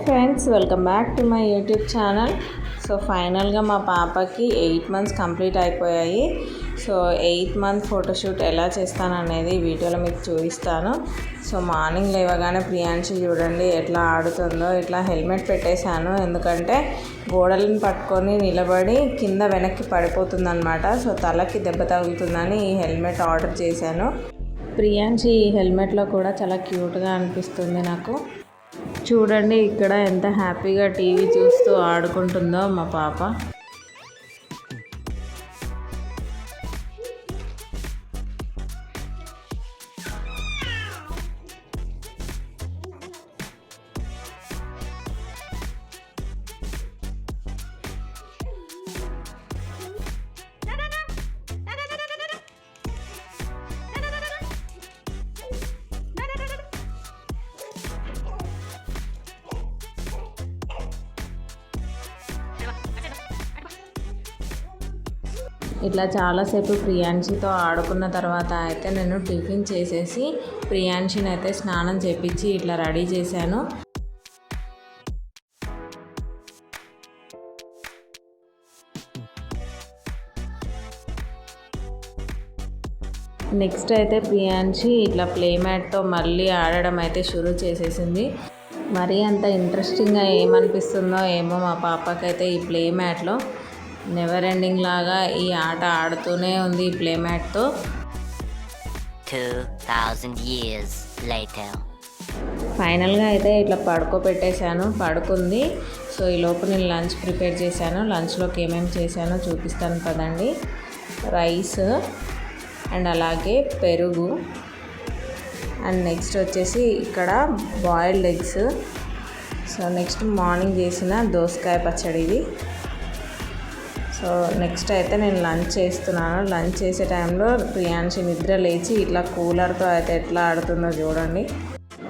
Friends, welcome back to my YouTube channel. So ఫైనల్గా మా పాపకి 8 months కంప్లీట్ అయిపోయాయి. సో 8th month ఫోటోషూట్ ఎలా చేస్తాననేది వీడియోలో మీకు చూపిస్తాను. సో మార్నింగ్ లేవగానే ప్రియాంశి చూడండి ఎట్లా ఆడుతుందో. ఇట్లా హెల్మెట్ పెట్టేశాను, ఎందుకంటే గోడలను పట్టుకొని నిలబడి కింద వెనక్కి పడిపోతుందన్నమాట. సో తలకి దెబ్బ తగులుతుందని ఈ హెల్మెట్ ఆర్డర్ చేశాను. ప్రియాంశి ఈ హెల్మెట్లో కూడా చాలా క్యూట్గా అనిపిస్తుంది నాకు. చూడండి ఇక్కడ ఎంత హ్యాపీగా టీవీ చూస్తూ ఆడుకుంటుందో మా పాప. ఇట్లా చాలాసేపు ప్రియాంశితో ఆడుకున్న తర్వాత అయితే నేను టిఫిన్ చేసేసి ప్రియాంశిని అయితే స్నానం చేపించి ఇట్లా రెడీ చేశాను. నెక్స్ట్ అయితే ప్రియాంశి ఇట్లా ప్లే మ్యాట్తో మళ్ళీ ఆడడం అయితే షురూ చేసేసింది. మరీ అంత ఇంట్రెస్టింగ్గా ఏమనిపిస్తుందో ఏమో మా పాపకైతే ఈ ప్లే మ్యాట్లో. నెవర్ ఎండింగ్ లాగా ఈ ఆట ఆడుతూనే ఉంది ఈ ప్లే మ్యాట్తో. 2000 years later. ఫైనల్గా అయితే ఇట్లా పడుకోబెట్టేశాను, పడుకుంది. సో ఈ లోపు నేను లంచ్ ప్రిపేర్ చేశాను. లంచ్లోకి ఏమేమి చేశానో చూపిస్తాను కదండి. రైస్ అండ్ అలాగే పెరుగు అండ్ నెక్స్ట్ వచ్చేసి ఇక్కడ boiled eggs. So next morning చేసిన దోసకాయ పచ్చడి ఇది. సో నెక్స్ట్ అయితే నేను లంచ్ చేస్తున్నాను. లంచ్ చేసే టైంలో ప్రియాంశి నిద్ర లేచి ఇట్లా కూలర్తో అయితే ఎట్లా ఆడుతుందో చూడండి.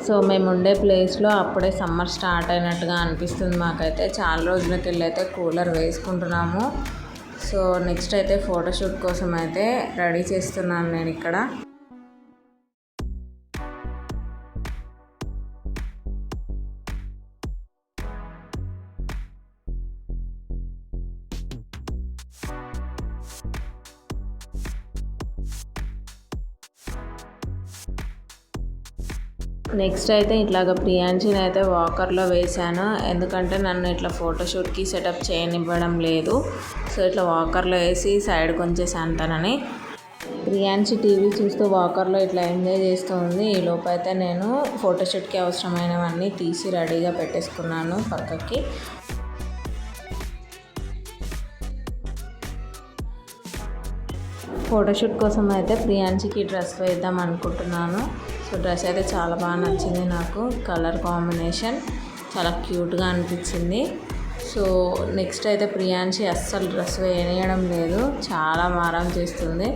సో మేము ఉండే ప్లేస్లో అప్పుడే సమ్మర్ స్టార్ట్ అయినట్టుగా అనిపిస్తుంది మాకైతే. చాలా రోజులకి వెళ్ళి అయితే కూలర్ వేసుకుంటున్నాము. సో నెక్స్ట్ అయితే ఫోటోషూట్ కోసం అయితే రెడీ చేస్తున్నాను నేను ఇక్కడ. నెక్స్ట్ అయితే ఇట్లాగ ప్రియాంశిని అయితే వాకర్లో వేశాను, ఎందుకంటే నన్ను ఇట్లా ఫోటోషూట్కి సెటప్ చేయనివ్వడం లేదు. సో ఇట్లా వాకర్లో వేసి సైడ్కి ఉంచేసాను తనని. ప్రియాంశి టీవీ చూస్తూ వాకర్లో ఇట్లా ఎంజాయ్ చేస్తూ ఉంది. ఈ లోపు అయితే నేను ఫోటోషూట్కి అవసరమైనవన్నీ తీసి రెడీగా పెట్టేసుకున్నాను పక్కకి. ఫోటోషూట్ కోసం అయితే ప్రియాంశికి డ్రెస్ వేద్దాం అనుకుంటున్నాను. సో డ్రెస్ అయితే చాలా బాగా నచ్చింది నాకు. కలర్ కాంబినేషన్ చాలా క్యూట్గా అనిపించింది. సో నెక్స్ట్ అయితే ప్రియాంశి అస్సలు డ్రెస్ వేయడం లేదు, చాలా మారం చేస్తుంది.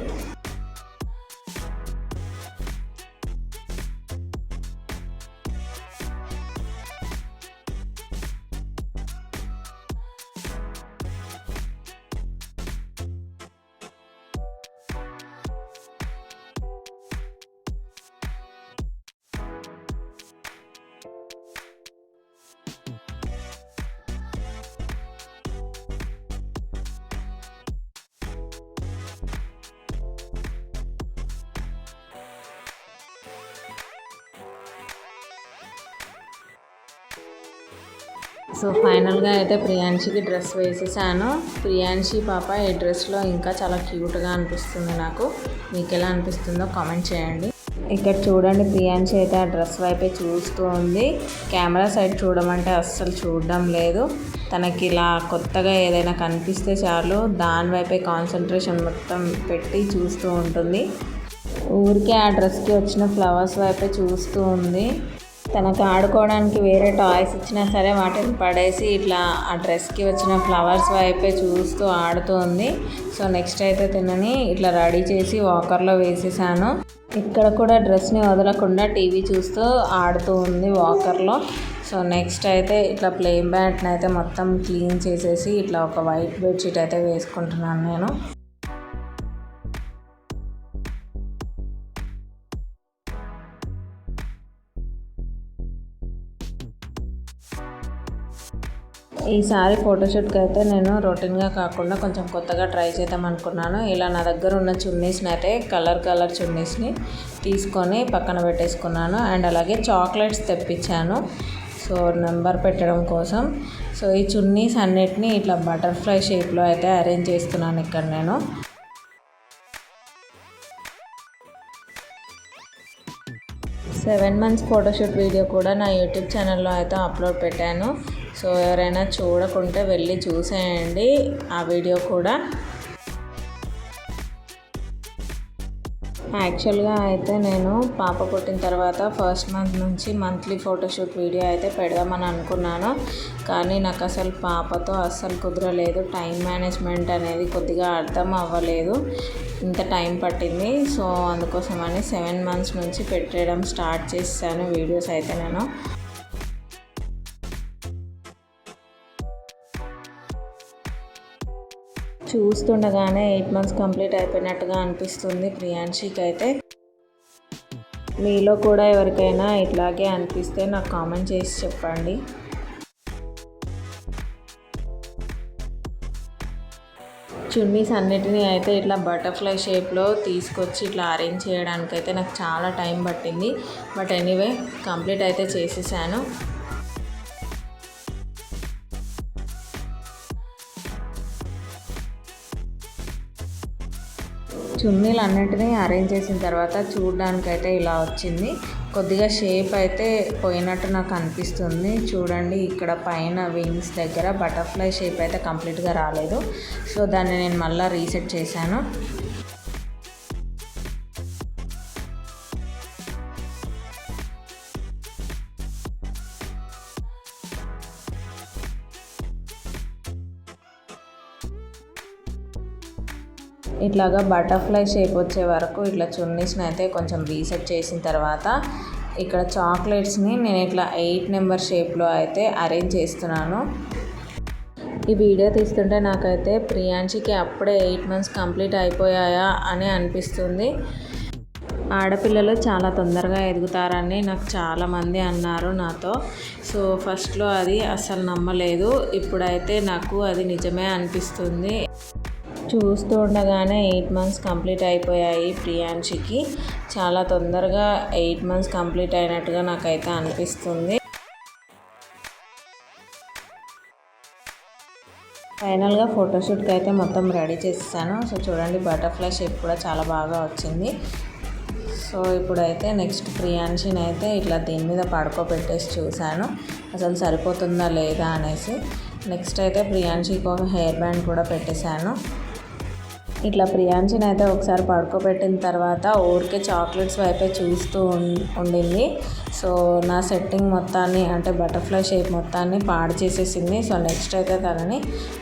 సో ఫైనల్గా అయితే ప్రియాంశికి డ్రెస్ వేసేసాను. ప్రియాంశి పాప ఈ డ్రెస్లో ఇంకా చాలా క్యూట్గా అనిపిస్తుంది నాకు. మీకు ఎలా అనిపిస్తుందో కామెంట్ చేయండి. ఇక్కడ చూడండి ప్రియాంశి అయితే ఆ డ్రెస్ వైపే చూస్తూ ఉంది. కెమెరా సైడ్ చూడమంటే అస్సలు చూడడం లేదు. తనకి ఇలా కొత్తగా ఏదైనా కనిపిస్తే చాలు దాని వైపే కాన్సన్ట్రేషన్ మొత్తం పెట్టి చూస్తూ ఉంటుంది. ఊరికే ఆ డ్రెస్కి వచ్చిన ఫ్లవర్స్ వైపే చూస్తూ ఉంది. తనకు ఆడుకోవడానికి వేరే టాయ్స్ ఇచ్చినా సరే వాటిని పడేసి ఇట్లా ఆ డ్రెస్కి వచ్చిన ఫ్లవర్స్ వైపే చూస్తూ ఆడుతుంది. సో నెక్స్ట్ అయితే తినని ఇట్లా రెడీ చేసి వాకర్లో వేసేసాను. ఇక్కడ కూడా డ్రెస్ని వదలకుండా టీవీ చూస్తూ ఆడుతూ ఉంది వాకర్లో. సో నెక్స్ట్ అయితే ఇట్లా ప్లే మ్యాట్ని అయితే మొత్తం క్లీన్ చేసేసి ఇట్లా ఒక వైట్ బెడ్షీట్ అయితే వేసుకుంటున్నాను నేను. ఈసారి ఫోటోషూట్కి అయితే నేను రొటీన్గా కాకుండా కొంచెం కొత్తగా ట్రై చేద్దాం అనుకున్నాను. ఇలా నా దగ్గర ఉన్న చున్నీస్ని అయితే కలర్ చున్నీస్ని తీసుకొని పక్కన పెట్టేసుకున్నాను. అండ్ అలాగే చాక్లెట్స్ తెప్పించాను సో నెంబర్ పెట్టడం కోసం. సో ఈ చున్నీస్ అన్నిటినీ ఇట్లా బటర్ఫ్లై షేప్లో అయితే అరేంజ్ చేస్తున్నాను ఇక్కడ నేను. సెవెన్ మంత్స్ ఫోటోషూట్ వీడియో కూడా నా యూట్యూబ్ ఛానల్లో అయితే అప్లోడ్ పెట్టాను. సో ఎవరైనా చూడకుంటే వెళ్ళి చూసేయండి ఆ వీడియో కూడా. యాక్చువల్గా అయితే నేను పాప పుట్టిన తర్వాత ఫస్ట్ మంత్ నుంచి మంత్లీ ఫోటోషూట్ వీడియో అయితే పెడదామని అనుకున్నాను. కానీ నాకు అసలు పాపతో అస్సలు కుదరలేదు. టైం మేనేజ్మెంట్ అనేది కొద్దిగా అర్థం అవ్వలేదు, ఇంత టైం పట్టింది. సో అందుకోసమని 7 months నుంచి పెట్టడం స్టార్ట్ చేశాను వీడియోస్ అయితే నేను. చూస్తుండగానే 8 months కంప్లీట్ అయిపోయినట్టుగా అనిపిస్తుంది ప్రియాంశికి అయితే. మీలో కూడా ఎవరికైనా ఇట్లాగే అనిపిస్తే నాకు కామెంట్ చేసి చెప్పండి. చున్నీస్ అన్నిటినీ అయితే ఇట్లా బటర్ఫ్లై షేప్లో తీసుకొచ్చి ఇట్లా అరేంజ్ చేయడానికైతే నాకు చాలా టైం పట్టింది. బట్ ఎనీవే కంప్లీట్ అయితే చేసేసాను. చున్నీలు అన్నింటినీ అరేంజ్ చేసిన తర్వాత చూడడానికైతే ఇలా వచ్చింది. కొద్దిగా షేప్ అయితే పోయినట్టు నాకు అనిపిస్తుంది. చూడండి ఇక్కడ పైన వింగ్స్ దగ్గర బటర్ఫ్లై షేప్ అయితే కంప్లీట్గా రాలేదు. సో దాన్ని నేను మళ్ళీ రీసెట్ చేశాను. ఇట్లాగా బటర్ఫ్లై షేప్ వచ్చే వరకు ఇట్లా చున్నీస్ని అయితే కొంచెం రీసెట్ చేసిన తర్వాత ఇక్కడ చాక్లెట్స్ని నేను ఇట్లా 8 నెంబర్ షేప్లో అయితే అరేంజ్ చేస్తున్నాను. ఈ వీడియో తీస్తుంటే నాకైతే ప్రియాంశికి అప్పుడే 8 months కంప్లీట్ అయిపోయాయా అని అనిపిస్తుంది. ఆడపిల్లలు చాలా తొందరగా ఎదుగుతారని నాకు చాలామంది అన్నారు నాతో. సో ఫస్ట్లో అది అస్సలు నమ్మలేదు. ఇప్పుడైతే నాకు అది నిజమే అనిపిస్తుంది. చూస్తూ ఉండగానే 8 months కంప్లీట్ అయిపోయాయి ప్రియాంశికి. చాలా తొందరగా 8 months కంప్లీట్ అయినట్టుగా నాకైతే అనిపిస్తుంది. ఫైనల్గా ఫోటోషూట్కి అయితే మొత్తం రెడీ చేసేసాను. సో చూడండి బటర్ఫ్లై షేప్ కూడా చాలా బాగా వచ్చింది. సో ఇప్పుడైతే నెక్స్ట్ ప్రియాంశిని అయితే ఇట్లా దీని మీద పడుకోబెట్టేసి చూశాను అసలు సరిపోతుందా లేదా అనేసి. నెక్స్ట్ అయితే ప్రియాంశికి ఒక హెయిర్ బ్యాండ్ కూడా పెట్టేశాను. ఇట్లా ప్రియాంశిని అయితే ఒకసారి పడుకోబెట్టిన తర్వాత ఊరికే చాక్లెట్స్ వైపే చూస్తూ ఉండింది. సో నా సెట్టింగ్ మొత్తాన్ని అంటే బటర్ఫ్లై షేప్ మొత్తాన్ని పాడు చేసేసింది. సో నెక్స్ట్ అయితే తనని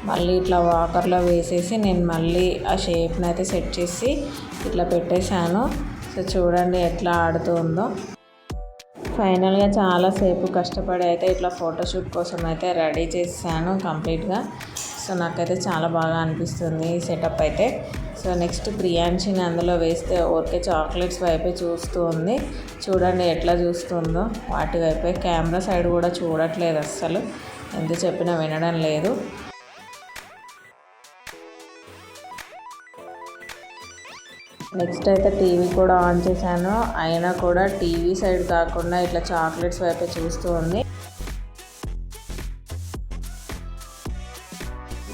మళ్ళీ ఇట్లా వాకర్లో వేసేసి నేను మళ్ళీ ఆ షేప్ని అయితే సెట్ చేసి ఇట్లా పెట్టేశాను. సో చూడండి ఎట్లా ఆడుతుందో. ఫైనల్గా చాలాసేపు కష్టపడి అయితే ఇట్లా ఫోటోషూట్ కోసం అయితే రెడీ చేశాను కంప్లీట్గా. సో నాకైతే చాలా బాగా అనిపిస్తుంది ఈ సెటప్ అయితే. సో నెక్స్ట్ ప్రియాంశిని అందులో వేస్తే ఊరికే చాక్లెట్స్ వైపే చూస్తూ ఉంది. చూడండి ఎట్లా చూస్తుందో వాటి వైపే. కెమెరా సైడ్ కూడా చూడట్లేదు అస్సలు, ఎంత చెప్పినా వినడం లేదు. నెక్స్ట్ అయితే టీవీ కూడా ఆన్ చేశాను. అయినా కూడా టీవీ సైడ్ కాకుండా ఇట్లా చాక్లెట్స్ వైపే చూస్తూ ఉంది.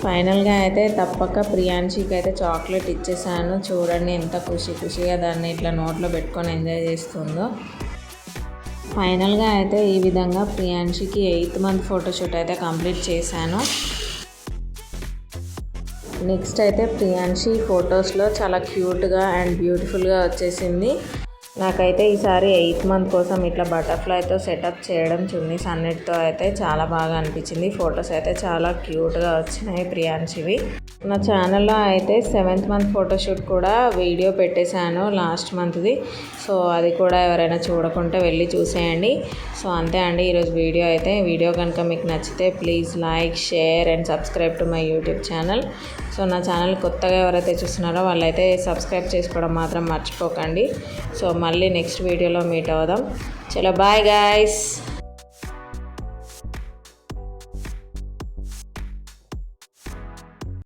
ఫైనల్గా అయితే తప్పక ప్రియాంశికి అయితే చాక్లెట్ ఇచ్చేసాను. చూడండి ఎంత ఖుషిగా దాన్ని ఇట్లా నోట్లో పెట్టుకొని ఎంజాయ్ చేస్తుందో. ఫైనల్గా అయితే ఈ విధంగా ప్రియాంశికి 8th month ఫోటోషూట్ అయితే కంప్లీట్ చేశాను. నెక్స్ట్ అయితే ప్రియాంశి ఫొటోస్లో చాలా క్యూట్గా అండ్ బ్యూటిఫుల్గా వచ్చేసింది. నాకైతే ఈసారి 8th month కోసం ఇట్లా బటర్ఫ్లైతో సెటప్ చేయడం చున్నీస్ అన్నిటితో అయితే చాలా బాగా అనిపించింది. ఫొటోస్ అయితే చాలా క్యూట్గా వచ్చినాయి ప్రియాంశివి. నా ఛానల్లో అయితే 7th month ఫోటోషూట్ కూడా వీడియో పెట్టేశాను లాస్ట్ మంత్ది. సో అది కూడా ఎవరైనా చూడకుంటే వెళ్ళి చూసేయండి. సో అంతే అండి ఈరోజు వీడియో అయితే. వీడియో కనుక మీకు నచ్చితే please like, share and subscribe to my YouTube channel. So నా ఛానల్ కొత్తగా ఎవరైతే చూస్తున్నారో వాళ్ళైతే సబ్స్క్రైబ్ చేసుకోవడం మాత్రం మర్చిపోకండి. సో మళ్ళీ నెక్స్ట్ వీడియోలో మీట్ అవుదాం. చలో బాయ్ గాయ్స్.